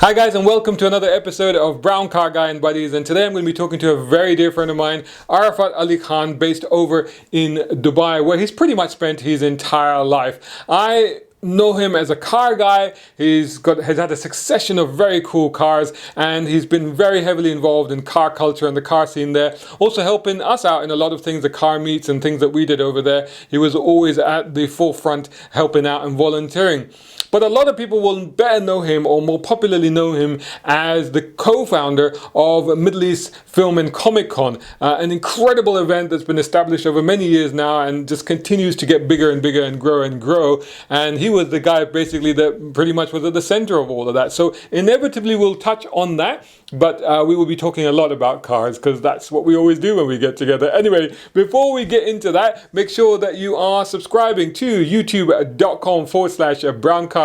Hi guys, and welcome to another episode of Brown Car Guy and Buddies, and today I'm going to be talking to a very dear friend of mine, Arafaat Ali Khan, based over in Dubai, where he's pretty much spent his entire life. I know him as a car guy. Has had a succession of very cool cars, and he's been very heavily involved in car culture and the car scene there, also helping us out in a lot of things, the car meets and things that we did over there. He was always at the forefront helping out and volunteering. But a lot of people will better know him, or more popularly know him, as the co-founder of Middle East Film and Comiccon, an incredible event that's been established over many years now and just continues to get bigger and bigger and grow and grow. And he was the guy basically that pretty much was at the center of all of that. So inevitably we'll touch on that, but we will be talking a lot about cars because that's what we always do when we get together. Anyway, before we get into that, make sure that you are subscribing to youtube.com/browncar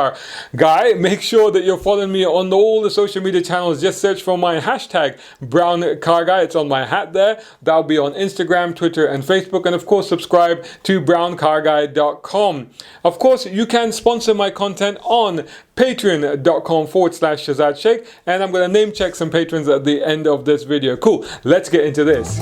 guy. Make sure that you're following me on all the social media channels. Just search for my hashtag Brown Car Guy. It's on my hat there. That'll be on Instagram, Twitter, and Facebook. And of course, subscribe to browncarguy.com. Of course, you can sponsor my content on patreon.com/Shazad Sheikh. And I'm going to name check some patrons at the end of this video. Cool. Let's get into this.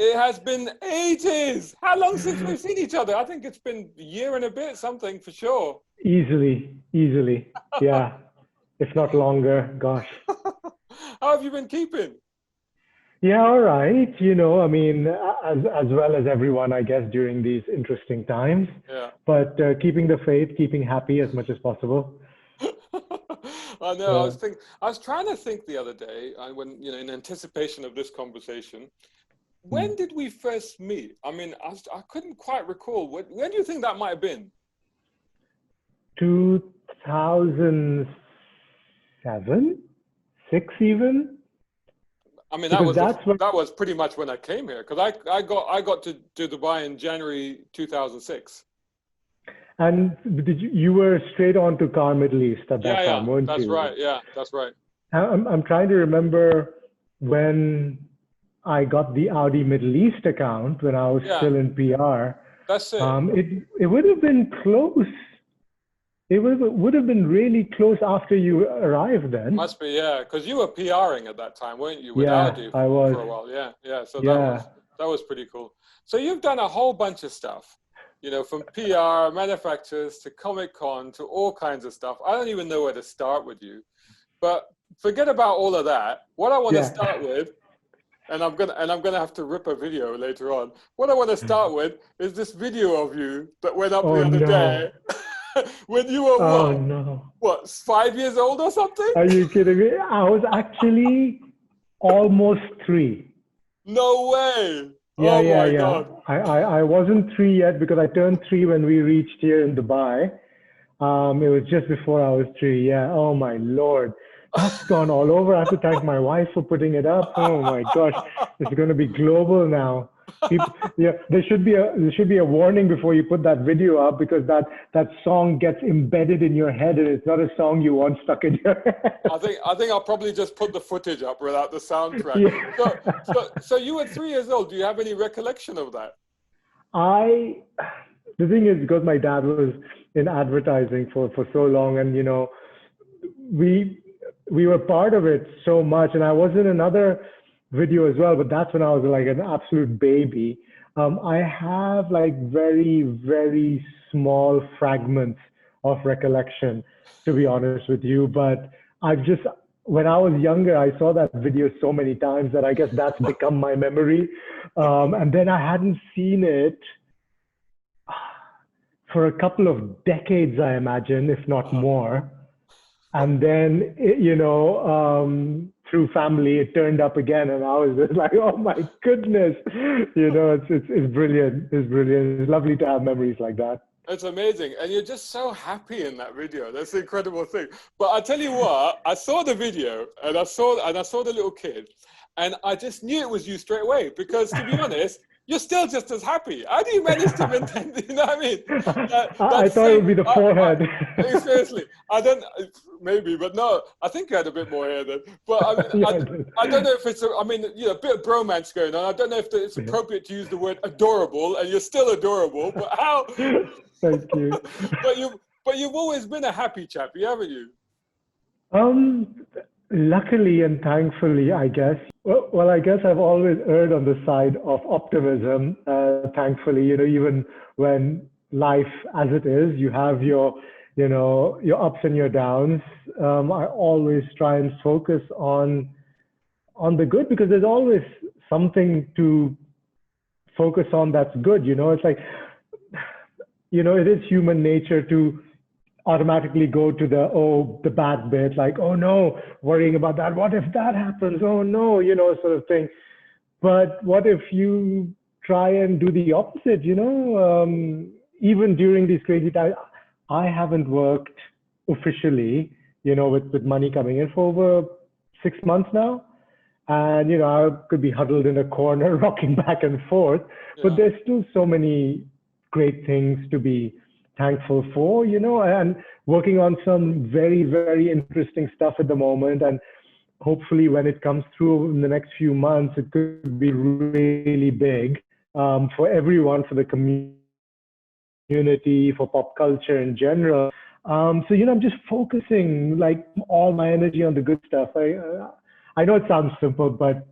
It has been ages. How long since we've seen each other? I think it's been a year and a bit, something for sure. Easily. Yeah. If not longer, gosh. How have you been keeping? Yeah, all right. You know, I mean, as well as everyone, I guess, during these interesting times. Yeah. But keeping the faith, keeping happy as much as possible. I know. Yeah. I was trying to think the other day, when in anticipation of this conversation. When did we first meet? I mean, I couldn't quite recall. When do you think that might have been? 2007, 6 even. I mean, that was pretty much when I came here, because I got to Dubai in January 2006. And you were straight on to Car Middle East at that time, weren't you? That's right. Yeah, that's right. I'm trying to remember when I got the Audi Middle East account when I was still in PR. That's it. It would have been close. It would have been really close after you arrived then. Must be, yeah, because you were PRing at that time, weren't you? With Audi I was. For a while. Yeah. So that was pretty cool. So you've done a whole bunch of stuff, from PR, manufacturers to Comic-Con to all kinds of stuff. I don't even know where to start with you, but forget about all of that. What I want to start with. And I'm gonna have to rip a video later on. What I want to start with is this video of you that went up the other day when you were what 5 years old or something? Are you kidding me? I was actually almost 3. No way. Yeah. God. I wasn't 3 yet because I turned 3 when we reached here in Dubai. It was just before I was 3. Yeah. Oh my Lord. That's gone all over. I have to thank my wife for putting it up. Oh my gosh, it's going to be global now. There should be a warning before you put that video up, because that song gets embedded in your head and it's not a song you want stuck in your head. I think I'll probably just put the footage up without the soundtrack. Yeah. So you were 3 years old. Do you have any recollection of that? The thing is, because my dad was in advertising for so long, and we were part of it so much, and I was in another video as well, but that's when I was like an absolute baby. I have like very, very small fragments of recollection, to be honest with you, but when I was younger, I saw that video so many times that I guess that's become my memory. And then I hadn't seen it for a couple of decades, I imagine, if not more. And then, through family, it turned up again, and I was just like, oh my goodness, it's brilliant. It's brilliant. It's lovely to have memories like that. It's amazing. And you're just so happy in that video. That's the incredible thing. But I tell you what, I saw the video and I saw the little kid, and I just knew it was you straight away, because to be honest, you're still just as happy. How do you manage to maintain, you know what I mean? I thought it would be the forehead. Seriously, I don't, maybe, but no, I think you had a bit more hair then. But I mean, Yeah, I don't know if it's, I mean, you know, a bit of bromance going on. I don't know if it's appropriate to use the word adorable, and you're still adorable, but how? Thank you. But you've always been a happy chappy, haven't you? Luckily and thankfully, I guess. Well, I guess I've always erred on the side of optimism. Thankfully, you know, even when life as it is, you have your, you know, your ups and your downs. I always try and focus on the good, because there's always something to focus on that's good. You know, it's like, you know, it is human nature to automatically go to the bad bit, like, oh no, worrying about that, what if that happens, oh no, you know, sort of thing. But what if you try and do the opposite? You know, even during these crazy times, I haven't worked officially, you know, with money coming in for over 6 months now. And, you know, I could be huddled in a corner rocking back and forth, but there's still so many great things to be thankful for, you know, and working on some very, very interesting stuff at the moment. And hopefully when it comes through in the next few months, it could be really big for everyone, for the community, for pop culture in general. So, you know, I'm just focusing like all my energy on the good stuff. I know it sounds simple, but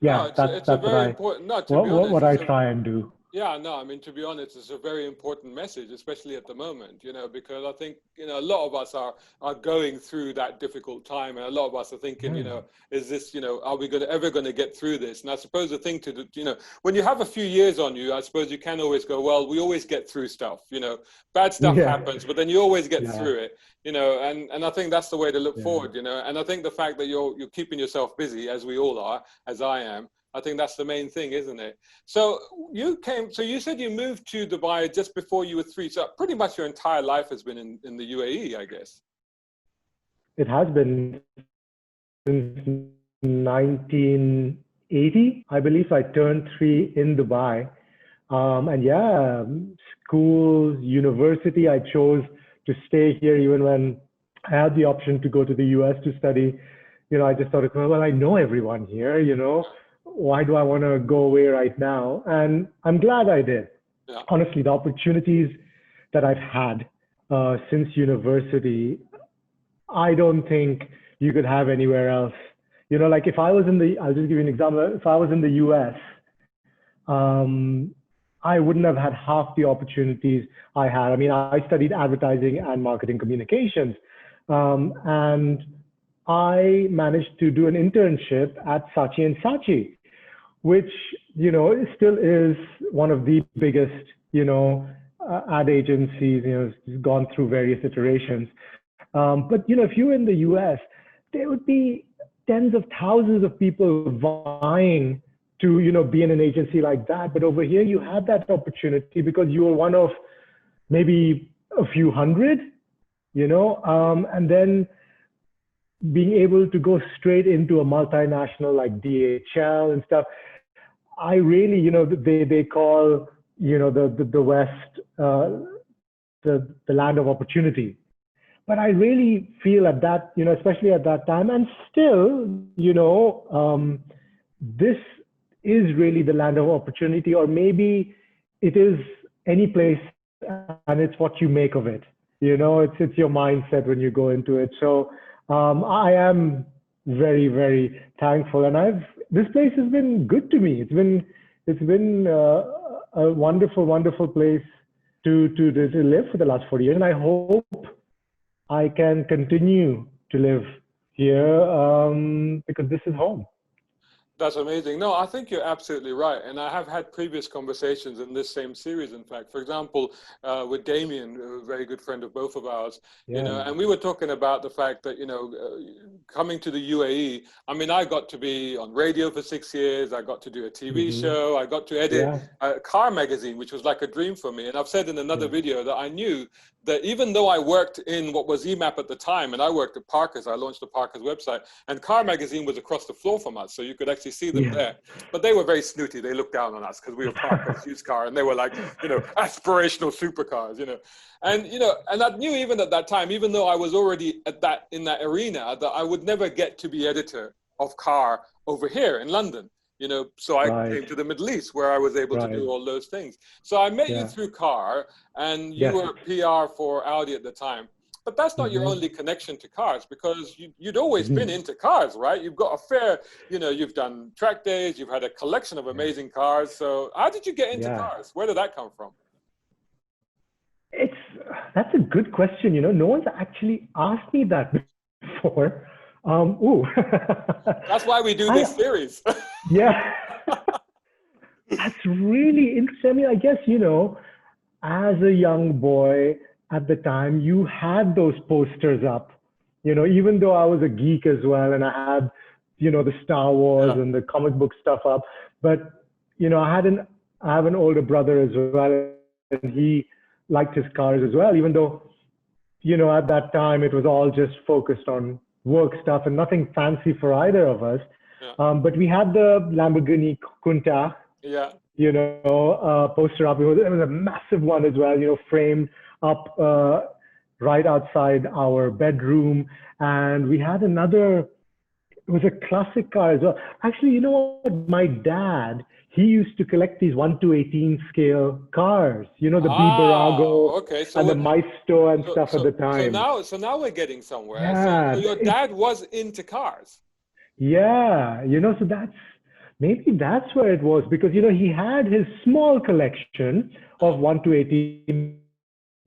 yeah, no, it's a very important, no, to be honest, what I try and do. yeah, no, I mean, to be honest, it's a very important message, especially at the moment, you know, because I think, you know, a lot of us are going through that difficult time, and a lot of us are thinking, you know, is this, you know, are we ever going to get through this? And I suppose the thing to do, you know, when you have a few years on you, I suppose you can always go, well, we always get through stuff, you know, bad stuff happens, but then you always get through it, you know, and I think that's the way to look forward, you know, and I think the fact that you're keeping yourself busy, as we all are, as I am, I think that's the main thing, isn't it? So you said you moved to Dubai just before you were 3. So pretty much your entire life has been in the UAE, I guess. It has been since 1980, I believe. I turned 3 in Dubai. And yeah, school, university, I chose to stay here even when I had the option to go to the US to study. You know, I just thought, well, I know everyone here, you know. Why do I want to go away right now? And I'm glad I did. Yeah. Honestly, the opportunities that I've had since university, I don't think you could have anywhere else. You know, like if I was I'll just give you an example. If I was in the US, I wouldn't have had half the opportunities I had. I mean, I studied advertising and marketing communications, and I managed to do an internship at Saatchi & Saatchi, which, you know, still is one of the biggest, you know, ad agencies. You know, it's gone through various iterations. But, you know, if you're in the US, there would be tens of thousands of people vying to, you know, be in an agency like that. But over here, you had that opportunity because you were one of maybe a few hundred, you know, and then being able to go straight into a multinational like DHL and stuff. I really, you know, they call, you know, the West the land of opportunity. But I really feel at that, you know, especially at that time, and still, you know, this is really the land of opportunity, or maybe it is any place, and it's what you make of it. You know, it's your mindset when you go into it. So I am very, very thankful, and this place has been good to me. It's been a wonderful, wonderful place to live for the last 40 years, and I hope I can continue to live here because this is home. That's amazing. No, I think you're absolutely right. And I have had previous conversations in this same series, in fact. For example, with Damien, a very good friend of both of ours, you know, and we were talking about the fact that, you know, coming to the UAE, I mean, I got to be on radio for 6 years. I got to do a TV show. I got to edit a car magazine, which was like a dream for me. And I've said in another video that I knew that even though I worked in what was EMAP at the time, and I worked at Parker's, I launched the Parker's website, and Car Magazine was across the floor from us. So you could actually actually see them there. But they were very snooty. They looked down on us because we were parked as used car, and they were like, aspirational supercars, And, and I knew even at that time, even though I was already in that arena, that I would never get to be editor of car over here in London. So I came to the Middle East where I was able to do all those things. So I met you through car, and you were PR for Audi at the time. But that's not your only connection to cars, because you'd always been into cars, right? You've got a fair, you've done track days, you've had a collection of amazing cars. So how did you get into cars? Where did that come from? That's a good question. No one's actually asked me that before. That's why we do this series. Yeah. That's really interesting. I mean, I guess, as a young boy at the time, you had those posters up, even though I was a geek as well, and I had, the Star Wars and the comic book stuff up. But, I have an older brother as well, and he liked his cars as well, even though, at that time it was all just focused on work stuff and nothing fancy for either of us. But we had the Lamborghini Countach, poster up. It was a massive one as well, framed up right outside our bedroom. And we had another, it was a classic car as well. Actually, you know what? My dad, he used to collect these 1/18 scale cars, the Bibarago and the Maestro and stuff at the time. So now we're getting somewhere. Yeah, so your dad was into cars. Yeah, so maybe that's where it was, because, he had his small collection of 1/18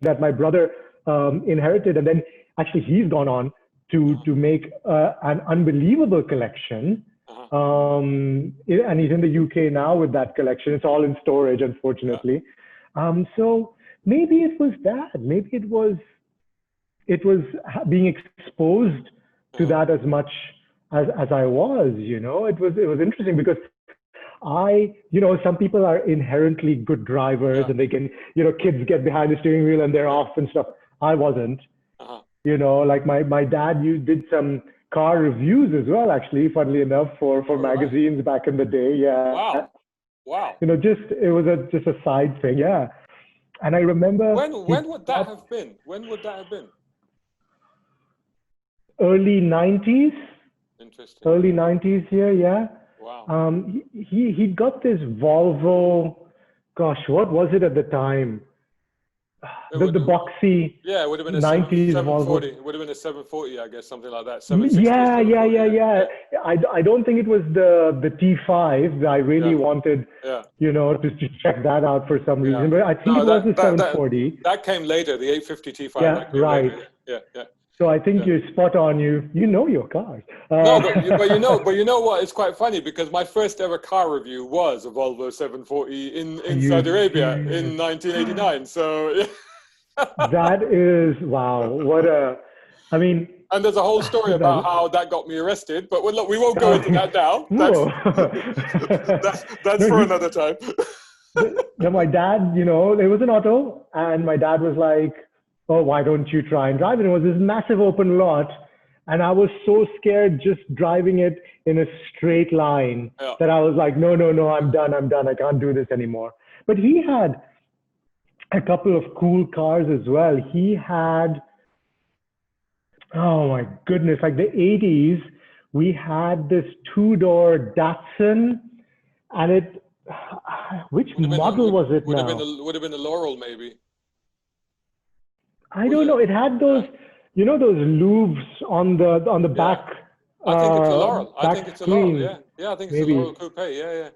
that my brother inherited. And then actually he's gone on to make an unbelievable collection. And he's in the UK now with that collection. It's all in storage, unfortunately. So maybe it was that. Maybe it was being exposed to that as much as I was. It was interesting because some people are inherently good drivers and they can, kids get behind the steering wheel and they're off and stuff. I wasn't. Like my dad, did some car reviews as well, actually, funnily enough, for magazines back in the day. Yeah. Wow. It was just a side thing. Yeah. And I remember. When would that have been? When would that have been? Early 90s. Interesting. Early 90s here. Yeah. Wow. He got this Volvo. Gosh, what was it at the time? The boxy. Yeah, it would have been a 90s 740. It would have been a 740, I guess, something like that. Yeah. I don't think it was the T5. I really wanted, to check that out for some reason. But I think it was the 740. That came later, the 850 T5. Yeah, right. Later. Yeah. So I think you're spot on. You know your cars. No, but you know what? It's quite funny because my first ever car review was a Volvo 740 in Saudi Arabia in 1989. So that is wow. And there's a whole story about how that got me arrested, but look, we won't go into that now. That's for another time. My dad, it was an auto, and my dad was like, "Oh, why don't you try and drive it?" It was this massive open lot, and I was so scared just driving it in a straight line that I was like, no, I'm done. I can't do this anymore. But he had a couple of cool cars as well. He had, oh my goodness, like the 80s, we had this 2-door Datsun, and which model was it now? Would have been the Laurel, maybe. I don't know. It had those, those louvres on the back. I think it's a Laurel. I think it's a Laurel. Yeah. I think it's a Laurel coupe. Yeah.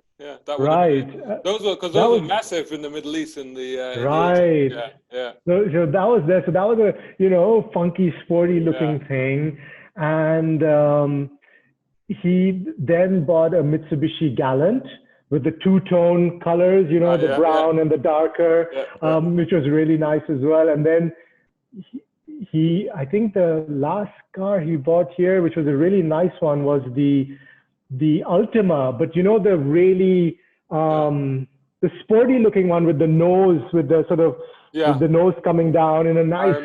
That would right. Those were massive in the Middle East in the right. Yeah. So that was there. So that was a funky, sporty looking thing, and he then bought a Mitsubishi Galant with the two-tone colors, the brown and the darker, which was really nice as well. And then I think the last car he bought here, which was a really nice one, was the Ultima, but the really the sporty looking one with the nose, with the sort of with the nose coming down in a nice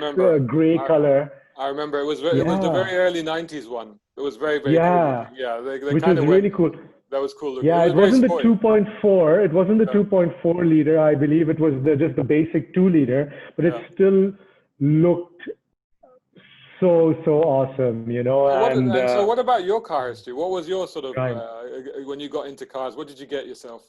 gray color. I remember it was the very early 90s one. It was very, very cool. Yeah, Yeah, they which kind was of really cool. That was cool looking. Yeah, It it was wasn't very the sporty. 2.4. It wasn't the 2.4 liter. I believe it was just the basic 2 liter, but it still looked so awesome, you know. And so what about your car history? What was your sort of, right. when you got into cars, what did you get yourself?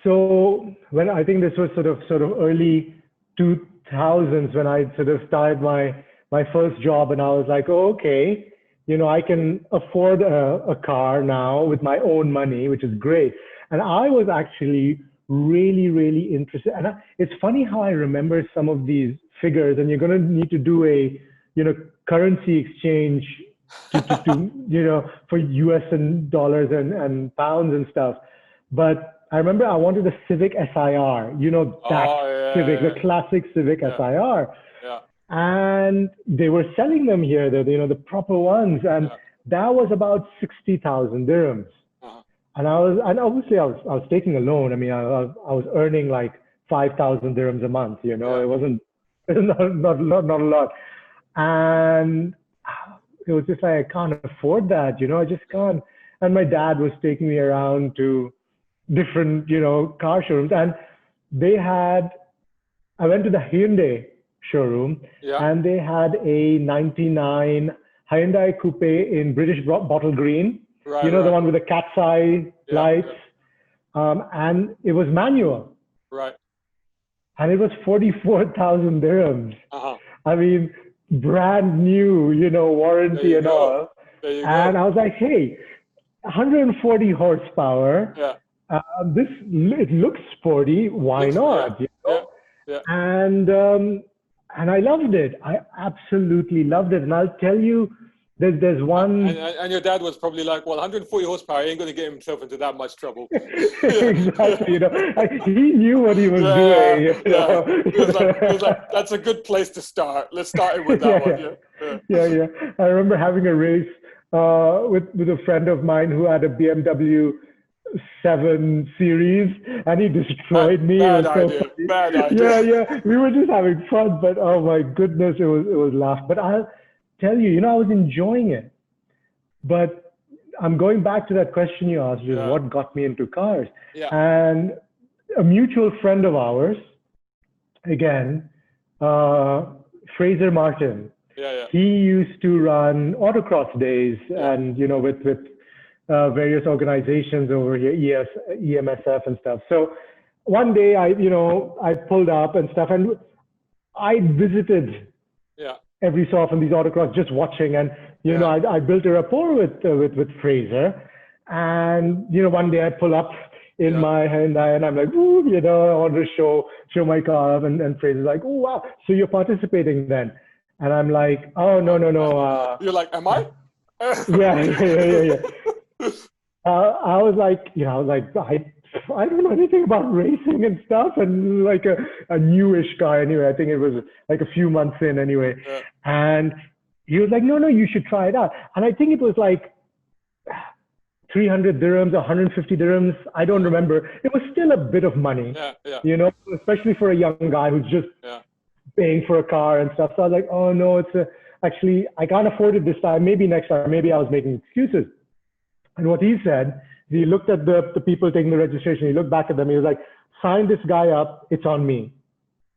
So when I think this was sort of early 2000s when I sort of started my first job, and I was like, oh, okay, you know, I can afford a car now with my own money, which is great. And I was actually really interested. And it's funny how I remember some of these figures, and you're going to need to do a, you know, currency exchange to you know, for US and dollars and pounds and stuff. But I remember I wanted a Civic SIR, you know, that Civic, the classic Civic SIR. Yeah. And they were selling them here, you know, the proper ones. And that was about 60,000 dirhams. And obviously I was taking a loan. I mean, I was earning like 5,000 dirhams a month, you know, it wasn't, not a lot. And it was just like, I can't afford that, you know, I just can't. And my dad was taking me around to different, you know, car showrooms. And I went to the Hyundai showroom, and they had a 99 Hyundai Coupe in British bottle green, you know, the one with the cat's eye lights, and it was manual. Right. And it was 44,000 dirhams. I mean, brand new, you know, warranty and all. And I was like, hey, 140 horsepower. It looks sporty. Why not? You know? And I loved it. I absolutely loved it. And I'll tell you, there's one. And your dad was probably like, well, 140 horsepower, he ain't going to get himself into that much trouble. Exactly. You know, he knew what he was doing. You know? He was like, that's a good place to start. Let's start it with that one. Yeah. I remember having a race with a friend of mine who had a BMW 7 Series, and he destroyed me. Bad idea. Yeah. We were just having fun, but oh my goodness, it was laugh. But I'll tell you, you know, I was enjoying it. But I'm going back to that question you asked, which is what got me into cars. And a mutual friend of ours, again, Fraser Martin. He used to run autocross days, and you know, with various organizations over here, EMSF and stuff. So one day I pulled up and stuff, and I visited every so often these autocross, just watching. And, you know, I built a rapport with Fraser. And, you know, one day I pull up in my Hyundai and I'm like, ooh, you know, I want to show my car up. And Fraser's like, oh, wow. So you're participating then? And I'm like, oh, no. You're like, am I? Yeah. I was like, you know, I don't know anything about racing and stuff, and like a newish guy anyway. I think it was like a few months in anyway. And he was like, no, you should try it out. And I think it was like 300 dirhams, 150 dirhams. I don't remember. It was still a bit of money, you know, especially for a young guy who's just paying for a car and stuff. So I was like, oh no, actually, I can't afford it this time. Maybe next time. Maybe I was making excuses. And what he said, he looked at the people taking the registration. He looked back at them. He was like, sign this guy up. It's on me.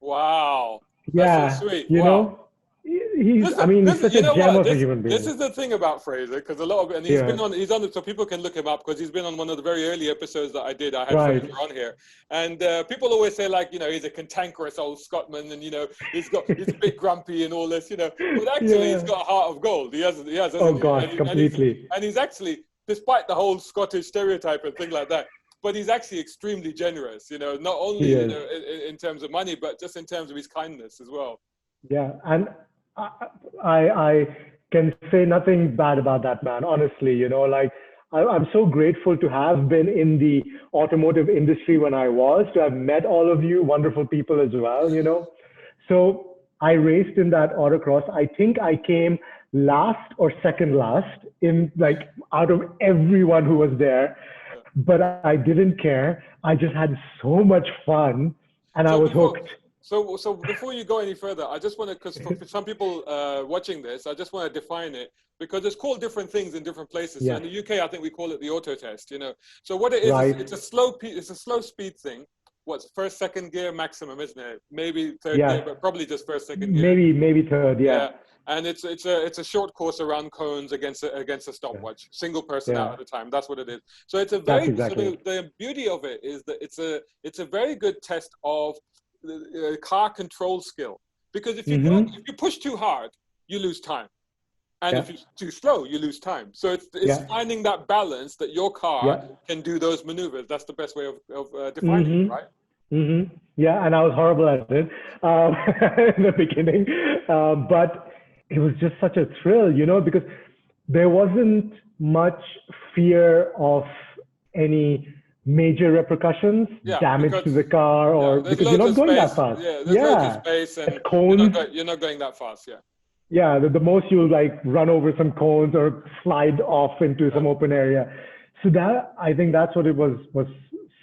Wow. That's so sweet. You know, he's such a gem of a human being. This is the thing about Fraser, because a lot of it, and he's on, so people can look him up, because he's been on one of the very early episodes that I did. I had Fraser on here. And people always say, like, you know, he's a cantankerous old Scotsman, and, you know, he's a bit grumpy and all this, you know. But actually, he's got a heart of gold. He has oh, gosh, completely. And he's actually, despite the whole Scottish stereotype and thing like that, but he's actually extremely generous, you know, not only you know, in terms of money, but just in terms of his kindness as well. Yeah, and I can say nothing bad about that man, honestly. You know, like I'm so grateful to have been in the automotive industry when I was, to have met all of you wonderful people as well, you know. So I raced in that autocross. I think I came last or second last in, like, out of everyone who was there, but I didn't care. I just had so much fun, and I was hooked. So before you go any further, I just want to, because for some people watching this, I just want to define it because it's called different things in different places. So Yeah. in the UK, I think we call it the auto test. So what it is, Right. it's a slow speed thing. What's first, second gear maximum, isn't it? Maybe third Yeah. gear, but probably just first, second gear. Maybe third. Yeah. And it's a short course around cones against a stopwatch, single person out at a time. That's what it is. So it's a very exactly. so the beauty of it is that it's a very good test of car control skill, because if you push too hard, you lose time, and if you're too slow, you lose time. So it's finding that balance that your car can do those maneuvers. That's the best way of defining it, right? Yeah, and I was horrible at it in the beginning, but it was just such a thrill, because there wasn't much fear of any major repercussions, damage to the car, or because you're not going that fast. Yeah, there's loads of space, and you're not going that fast. Yeah, the most you'll like run over some cones or slide off into some open area. So I think that's what it was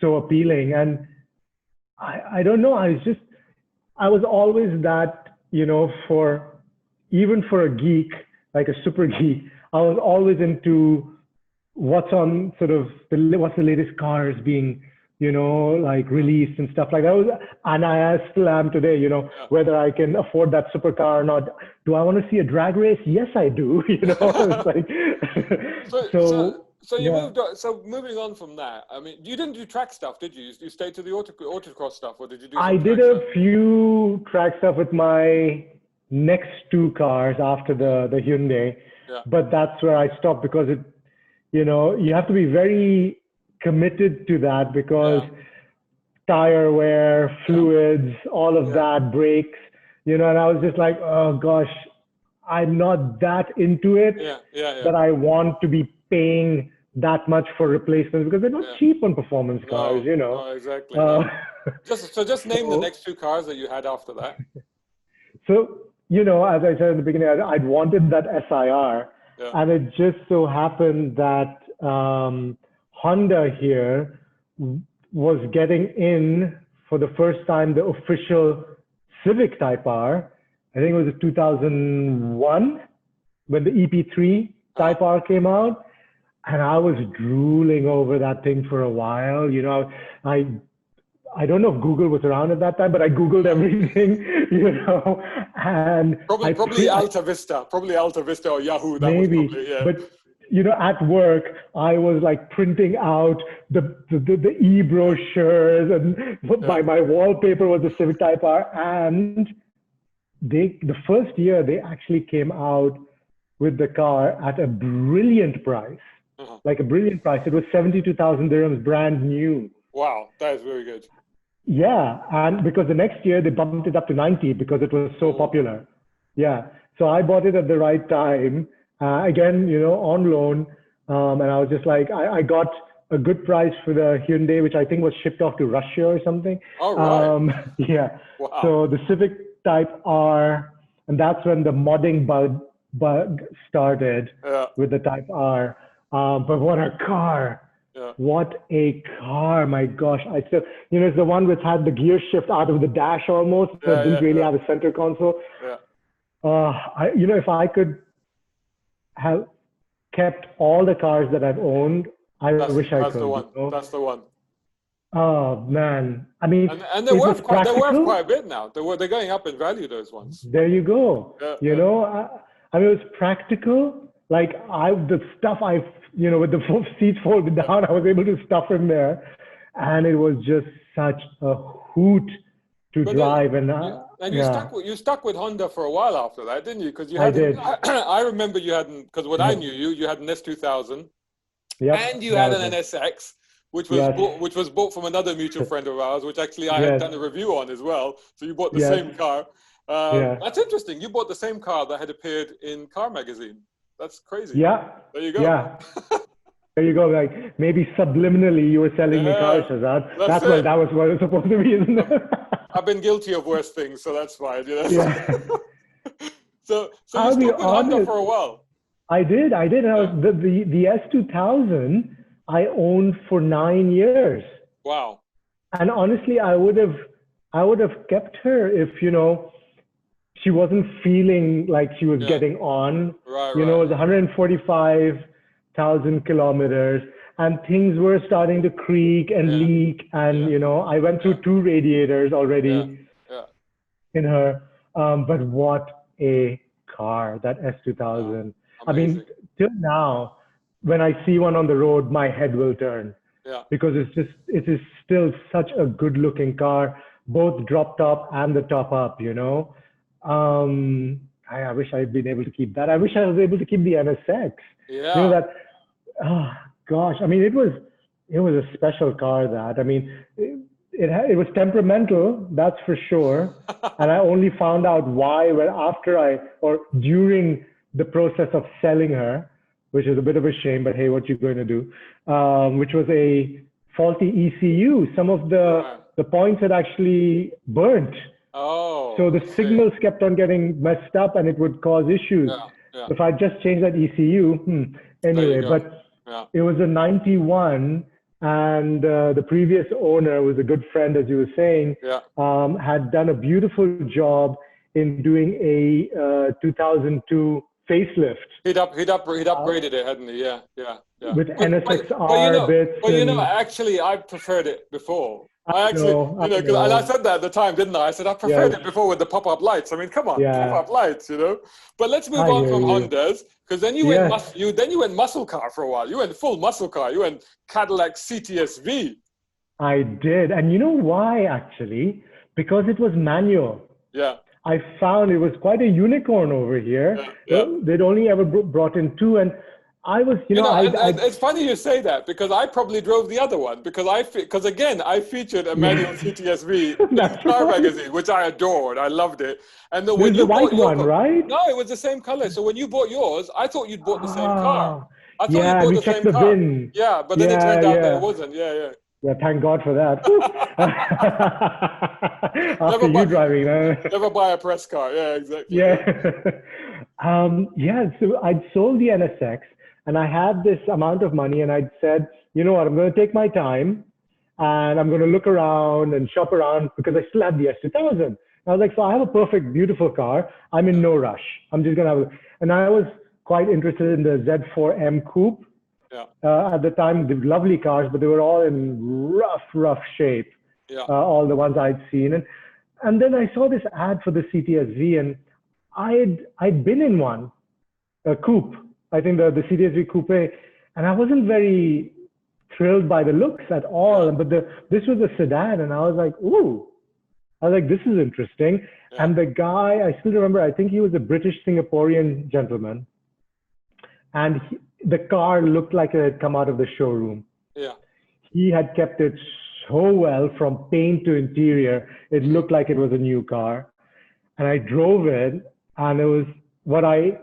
so appealing. And I don't know, I was always that, even for a geek, like a super geek, I was always into what's on what's the latest cars being, like released and stuff like that. And I still am today, whether I can afford that supercar or not. Do I want to see a drag race? Yes, I do. It's like, so moving on from that, I mean, you didn't do track stuff, did you? You stayed to the autocross stuff, or did you do? I did a few track stuff with my next two cars after the Hyundai, but that's where I stopped because you have to be very committed to that because tire wear, fluids, all of that, brakes, and I was just like, oh gosh, I'm not that into it, that I want to be paying that much for replacements because they're not cheap on performance cars, No, exactly. Just name the next two cars that you had after that. So, as I said in the beginning, I'd wanted that SIR, and it just so happened that Honda here was getting in for the first time the official Civic Type R. I think it was 2001 when the EP3 Type R came out, and I was drooling over that thing for a while. I don't know if Google was around at that time, but I Googled everything, and probably Alta Vista or Yahoo. That maybe, was probably, but at work, I was like printing out the e-brochures, and my wallpaper was the Civic Type R. And the first year they actually came out with the car at a brilliant price, like a brilliant price. It was 72,000 dirhams, brand new. Wow, that is very good. Yeah, and because the next year they bumped it up to 90 because it was so popular. Yeah, so I bought it at the right time. Again, on loan, and I was just like, I got a good price for the Hyundai, which I think was shipped off to Russia or something. Oh, right. Yeah. Wow. So the Civic Type R, and that's when the modding bug started with the Type R. But what a car! Yeah. What a car! My gosh, I still, it's the one which had the gear shift out of the dash almost. That didn't really have a center console. Yeah. If I could have kept all the cars that I've owned, I wish I could. That's the one. Oh man, I mean, and they're worth quite a bit now. They're going up in value, those ones. There you go. I mean, it was practical. Like the stuff with the seats folded down, I was able to stuff in there, and it was just such a hoot to drive. You stuck with Honda for a while after that, didn't you? Because I did. I remember you hadn't, because when I knew you had an S2000, and you had an NSX, which was bought from another mutual friend of ours, which actually I had done a review on as well. So you bought the same car. That's interesting. You bought the same car that had appeared in Car Magazine. That's crazy. Yeah. There you go. Yeah. There you go. Like maybe subliminally you were selling me cars, Shazad. That was what it was supposed to be, isn't it? I've been guilty of worse things, so that's fine. Yeah. So you stuck with Honda for a while. I did. And I was the S2000 I owned for 9 years. Wow. And honestly, I would have I would have kept her if, she wasn't feeling like she was Yeah. getting on. Right. It was 145,000 kilometers and things were starting to creak and Yeah. leak. And, Yeah. I went Yeah. through 2 radiators Yeah. already Yeah. in her. But what a car, that Yeah. S2000. I mean, Amazing. till now, when I see one on the road, my head will turn Yeah. because it is still such a good looking car, both drop top and the top up. I wish I'd been able to keep that. I wish I was able to keep the NSX. Yeah. That, oh gosh, I mean, it was a special car that, I mean, it was temperamental, that's for sure. And I only found out why when or during the process of selling her, which is a bit of a shame, but hey, what you going to do? Which was a faulty ECU. Some of Right. the points had actually burnt. Oh, So the I see. signals kept on getting messed up and it would cause issues. Yeah. Yeah. If I just changed that ECU, There you anyway, go. but Yeah. it was a 91 and the previous owner was a good friend, as you were saying, Yeah. had done a beautiful job in doing a 2002 facelift He'd upgraded it, hadn't he? Yeah. Yeah. Yeah. with But NSXR bits and actually, I preferred it before. I I actually, know, I and I know. said that at the time, didn't I? I said I preferred Yes, it before with the pop-up lights. I mean, come on, yeah, pop-up lights. But let's move I on hear from you. Hondas, because then Yes, you went muscle car for a while. You went full muscle car. You went Cadillac CTS-V. I did. And you know why, actually? Because it was manual. Yeah. I found it was quite a unicorn over here. Yeah. Yeah. They'd only ever brought in two, and I was, And it's funny you say that because I probably drove the other one because again I featured a manual yeah, CTSV in that's Car right. Magazine, which I adored. I loved it. And then This when is the you bought white your one, car, right? no, it was the same color. So when you bought yours, I thought you'd bought the same car. Ah, I thought you yeah, and bought we the checked same the car. VIN. Yeah, but then it Yeah, turned out that it yeah. wasn't. Yeah, Yeah, thank God for that. yeah. After you driving, Never buy a press car. Yeah, exactly. yeah. Yeah. Yeah, so I'd sold the NSX and I had this amount of money and I'd said, you know what, I'm going to take my time and I'm going to look around and shop around because I still had the S2000. I was like, so I have a perfect, beautiful car. I'm in no rush. I'm just going to have and I was quite interested in the Z4M Coupe. Yeah. At the time, they were lovely cars, but they were all in rough shape. Yeah. All the ones I'd seen, and then I saw this ad for the CTSV, and I'd been in one, a coupe. I think the CTSV coupe, and I wasn't very thrilled by the looks at all. Yeah. But this was a sedan, and I was like, ooh, I was like, this is interesting. Yeah. And the guy, I still remember, I think he was a British Singaporean gentleman, and the car looked like it had come out of the showroom. Yeah. He had kept it so well from paint to interior. It looked like it was a new car. And I drove it, and it was what I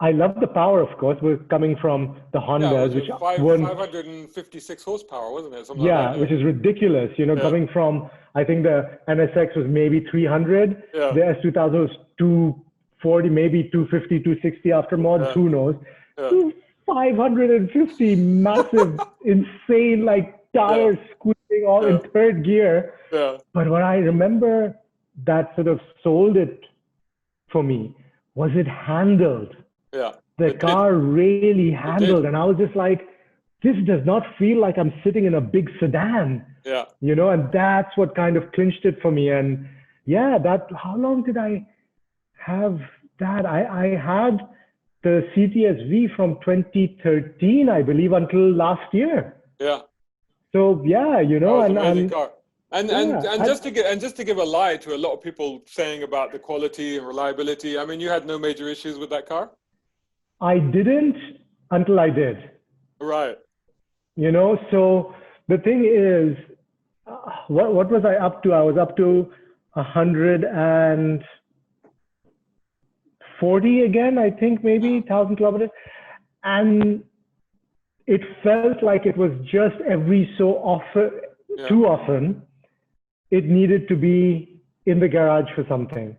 loved the power, of course, was coming from the Yeah, Hondas, it which was weren't, 556 horsepower, wasn't it? Something yeah, like that. which is ridiculous. Yeah. Coming from, I think the NSX was maybe 300. Yeah. The S2000 was 240, maybe 250, 260 after mods, Yeah. who knows. Yeah. 550 massive, insane, like tires squealing all in third gear. Yeah. But what I remember that sort of sold it for me was it handled. Yeah. The car really handled. And I was just like, this does not feel like I'm sitting in a big sedan. Yeah. And that's what kind of clinched it for me. And yeah, how long did I have that? I had the CTSV from 2013, I believe, until last year. Yeah. So yeah, That was an amazing and car. And just to give a lie to a lot of people saying about the quality and reliability, I mean, you had no major issues with that car? I didn't until I did. Right. So the thing is, what was I up to? I was up to 140 again, I think, maybe 1,000 kilometers. And it felt like it was just every so often, too often, it needed to be in the garage for something.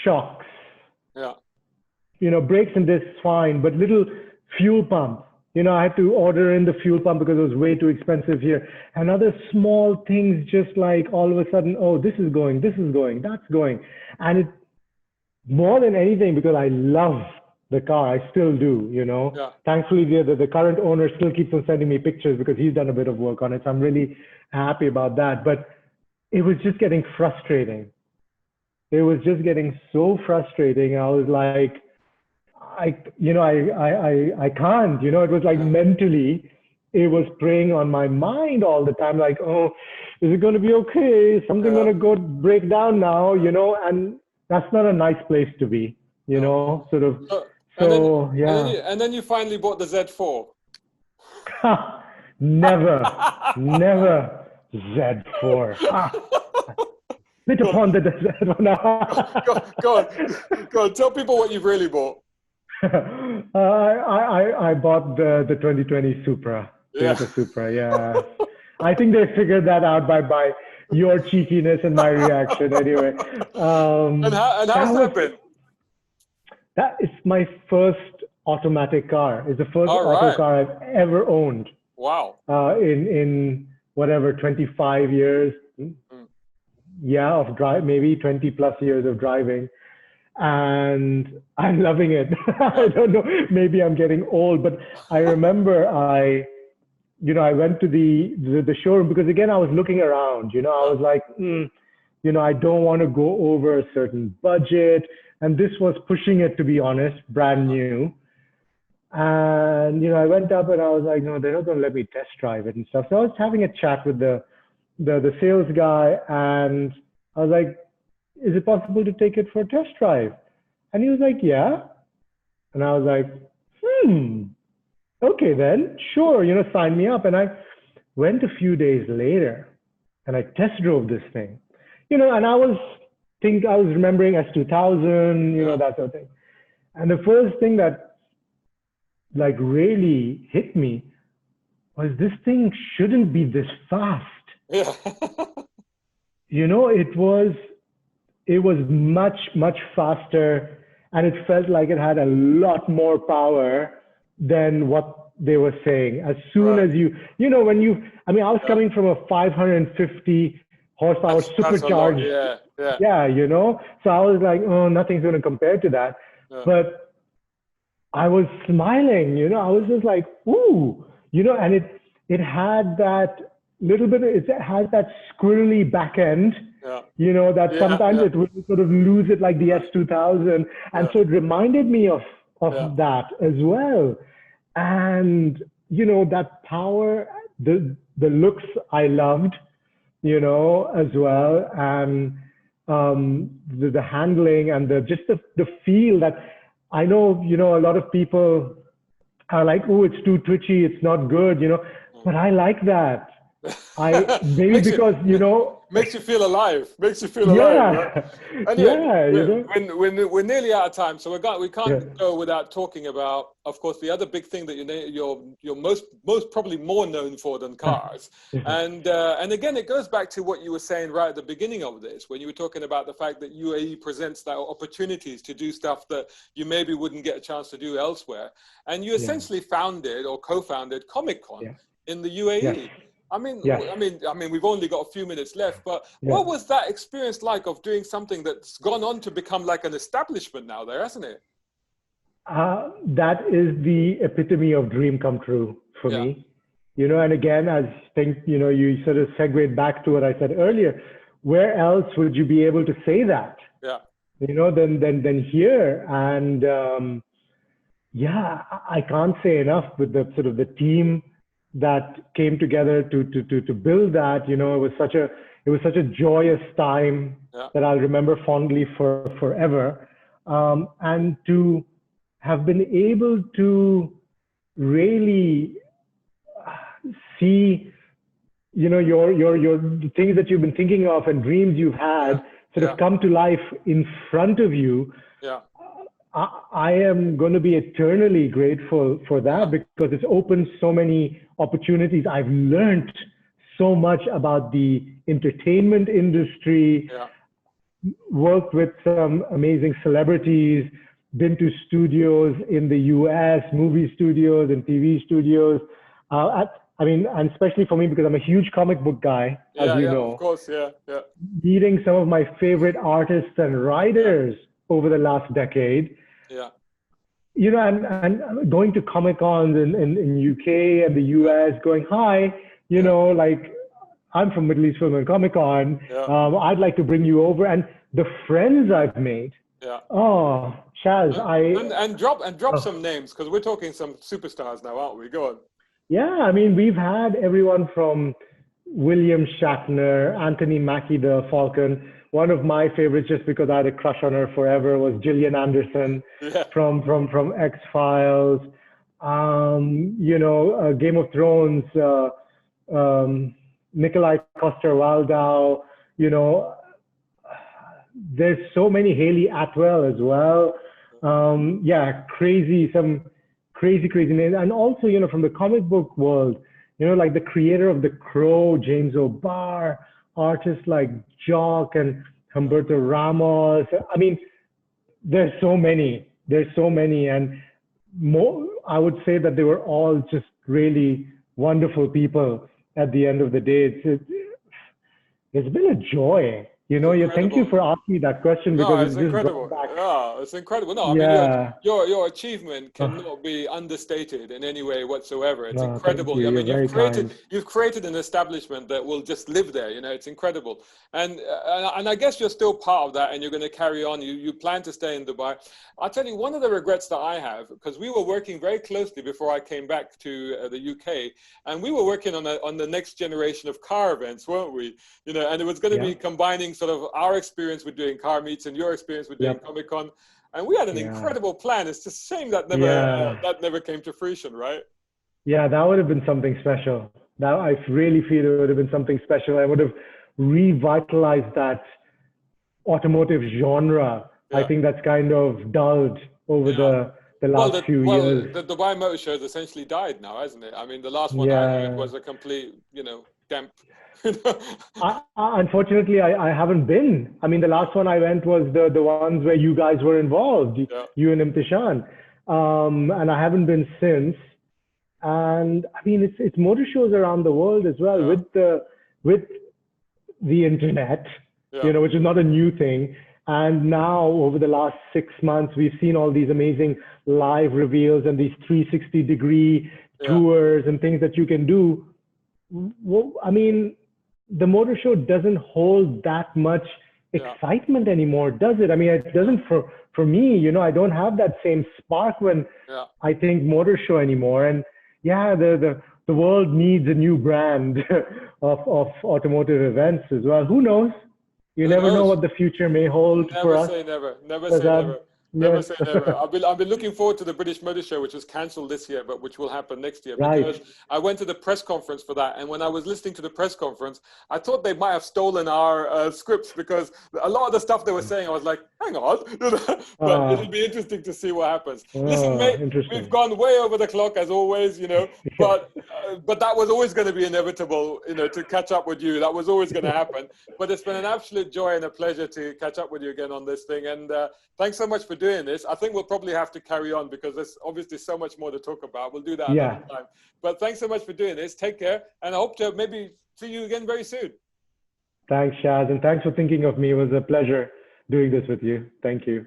Shocks. Yeah. Brakes and discs, fine, but little fuel pump. You know, I had to order in the fuel pump because it was way too expensive here. And other small things, just like all of a sudden, oh, this is going, that's going. And it, more than anything, because I love the car, I still do, you know. Yeah. Thankfully, the current owner still keeps on sending me pictures because he's done a bit of work on it. So I'm really happy about that. But it was just getting frustrating. It was just getting so frustrating. I was like, I can't, you know, it was like mentally, it was preying on my mind all the time. Like, oh, is it going to be okay? Is something going to go break down now, you know? And that's not a nice place to be, you know, sort of. And then you finally bought the Z4. Never Z4. Spit upon the Z4. Go on, tell people what you've really bought. I bought the 2020 Supra, Toyota Supra, yeah. I think they figured that out by your cheekiness and my reaction anyway. And how's that been? That is my first automatic car. It's the first auto car I've ever owned. Wow. In whatever, 25 years. Yeah, of drive, maybe 20 plus years of driving. And I'm loving it. I don't know, maybe I'm getting old, but I remember I went to the showroom because again, I was looking around, you know, I was like, you know, I don't want to go over a certain budget. And this was pushing it, to be honest, brand new. And, you know, I went up and I was like, no, they're not going to let me test drive it and stuff. So I was having a chat with the sales guy and I was like, is it possible to take it for a test drive? And he was like, yeah. And I was like, okay then, sure, you know, sign me up. And I went a few days later and I test drove this thing, you know, and I was remembering S2000, you know, that sort of thing. And the first thing that like really hit me was this thing shouldn't be this fast. Yeah. You know, it was much, much faster and it felt like it had a lot more power than what they were saying. As soon as you know, when I was coming from a 550 horsepower supercharged. Yeah, you know, so I was like, oh, nothing's going to compare to that. Yeah. But I was smiling, you know, I was just like, ooh, you know, and it had that little bit, it has that squirrely back end, you know, that sometimes it would sort of lose it like the S2000. And so it reminded me of that as well. And, you know, that power, the looks I loved, you know, as well. And the handling and just the feel that I know, you know, a lot of people are like, oh, it's too twitchy, it's not good, you know, but I like that. Maybe because, you know, makes you feel alive. Makes you feel alive. Right? Anyway, you know? we're nearly out of time, so we can't go without talking about, of course, the other big thing that you're most probably more known for than cars. And again, it goes back to what you were saying right at the beginning of this, when you were talking about the fact that UAE presents that opportunities to do stuff that you maybe wouldn't get a chance to do elsewhere. And you essentially founded or co-founded comiccon in the UAE. I mean, we've only got a few minutes left, but what was that experience like of doing something that's gone on to become like an establishment now there, hasn't it? That is the epitome of dream come true for me. You know, and again, I think, you know, you sort of segued back to what I said earlier. Where else would you be able to say that? Yeah. You know, than here. And I can't say enough with the sort of the team that came together to build that. You know, it was such a joyous time that I'll remember fondly for forever. And to have been able to really see, you know, your things that you've been thinking of and dreams you've had sort of come to life in front of you. Yeah. I am going to be eternally grateful for that because it's opened so many opportunities. I've learned so much about the entertainment industry, worked with some amazing celebrities, been to studios in the US, movie studios and TV studios. I mean, and especially for me, because I'm a huge comic book guy, as Yeah, you yeah, of know, course, yeah, yeah, meeting some of my favorite artists and yeah, writers over the last decade, yeah, you know, and going to comic cons in UK and the yeah, US, going, hi, you yeah, know, like, I'm from Middle East Film and Comic Con. yeah, I'd like to bring you over. And the friends I've made, yeah. oh, Chaz, And drop oh, some names because we're talking some superstars now, aren't we? Go on. yeah, I mean, we've had everyone from William Shatner, Anthony Mackie, the Falcon. One of my favorites, just because I had a crush on her forever, was Gillian Anderson Yeah, from X Files. You know, Game of Thrones, Nikolai Coster-Waldau. You know, there's so many. Hayley Atwell as well. Yeah, some crazy names. And also, you know, from the comic book world, you know, like the creator of The Crow, James O'Barr, artists like Jock and Humberto Ramos. I mean, there's so many. And more, I would say that they were all just really wonderful people at the end of the day. It's been a joy. You it's know, yeah, thank you incredible. for asking me that question No, because it's it just brought incredible. back, Yeah, it's incredible. No, I mean yeah. your achievement Oh, cannot be understated in any way whatsoever. It's no, thank incredible. you. I You're mean, very kind. you've created an establishment that will just live there. You know, it's incredible. And I guess you're still part of that, and you're going to carry on. You plan to stay in Dubai. I'll tell you one of the regrets that I have, because we were working very closely before I came back to the UK, and we were working on the next generation of car events, weren't we? You know, and it was going to Yeah. be combining sort of our experience with doing car meets and your experience with doing Yep. Comic-Con. And we had an Yeah. incredible plan. It's just a shame that Yeah. never came to fruition, right? Yeah. That would have been something special. That I really feel it would have been something special. I would have revitalized that automotive genre. I Yeah, think that's kind of dulled over yeah. the last few years. The Dubai Motor Show has essentially died now, hasn't it? I mean, the last one I heard Yeah. was a complete, damp. Unfortunately, I haven't been. I mean, the last one I went was the ones where you guys were involved, Yeah, you and Imtishan, and I haven't been since. And I mean, it's motor shows around the world as well yeah, with the internet, yeah, you know, which is not a new thing. And now, over the last 6 months, we've seen all these amazing live reveals and these 360-degree yeah, tours and things that you can do. Well, I mean, the motor show doesn't hold that much yeah, excitement anymore, does it? I mean, it doesn't for me, you know, I don't have that same spark when yeah. I think motor show anymore. And yeah, the world needs a new brand of automotive events as well. Who knows? You Who never know knows? what the future may hold for Never us. say never. Never say Azad. never. Never Yes. say never. I've been looking forward to the British Motor Show, which was cancelled this year, but which will happen next year, Right. because I went to the press conference for that. And when I was listening to the press conference, I thought they might have stolen our scripts, because a lot of the stuff they were saying, I was like, hang on. But it'll Ah, be interesting to see what happens. Listen, mate, we've interesting. gone way over the clock as always, Yeah. but that was always going to be inevitable, to catch up with you. That was always going to happen. But it's been an absolute joy and a pleasure to catch up with you again on this thing. And thanks so much for doing this. I think we'll probably have to carry on, because there's obviously so much more to talk about. We'll do that Yeah. another time. But thanks so much for doing this. Take care. And I hope to maybe see you again very soon. Thanks, Shaz, and thanks for thinking of me. It was a pleasure doing this with you. Thank you.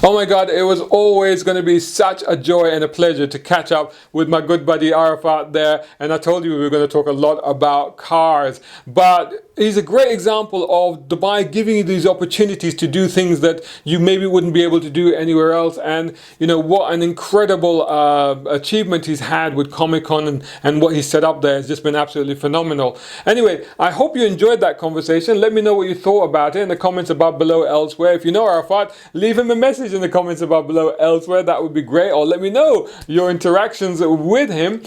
Oh my God, it was always going to be such a joy and a pleasure to catch up with my good buddy Arafat there. And I told you we were going to talk a lot about cars. But he's a great example of Dubai giving you these opportunities to do things that you maybe wouldn't be able to do anywhere else. And, what an incredible achievement he's had with Comic-Con, and what he's set up there has just been absolutely phenomenal. Anyway, I hope you enjoyed that conversation. Let me know what you thought about it in the comments above below elsewhere. If you know Arafat, leave him a message. message in the comments above below elsewhere. That would be great. Or let me know your interactions with him.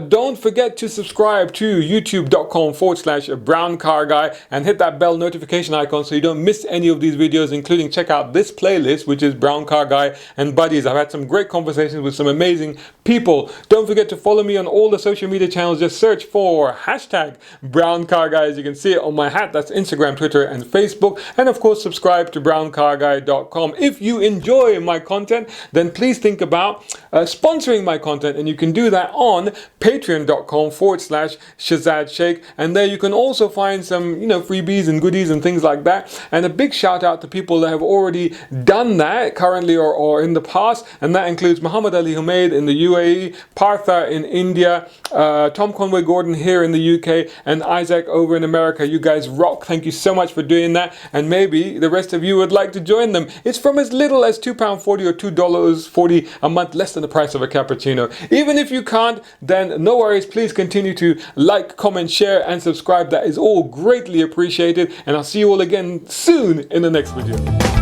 Don't forget to subscribe to youtube.com/browncarguy and hit that bell notification icon so you don't miss any of these videos, including check out this playlist, which is Brown Car Guy and Buddies. I've had some great conversations with some amazing people. Don't forget to follow me on all the social media channels. Just search for #BrownCarGuy. As you can see it on my hat, that's Instagram, Twitter, and Facebook. And of course, subscribe to browncarguy.com. If you enjoy my content, then please think about sponsoring my content, and you can do that on patreon.com/Shazad Sheikh. And there you can also find some, freebies and goodies and things like that. And a big shout out to people that have already done that currently or in the past. And that includes Muhammad Ali Humaid in the UAE, Partha in India, Tom Conway Gordon here in the UK, and Isaac over in America. You guys rock. Thank you so much for doing that. And maybe the rest of you would like to join them. It's from as little as £2.40 or $2.40 a month, less than the price of a cappuccino. Even if you can't, then no worries. Please continue to like, comment, share, and subscribe. That is all greatly appreciated. And I'll see you all again soon in the next video.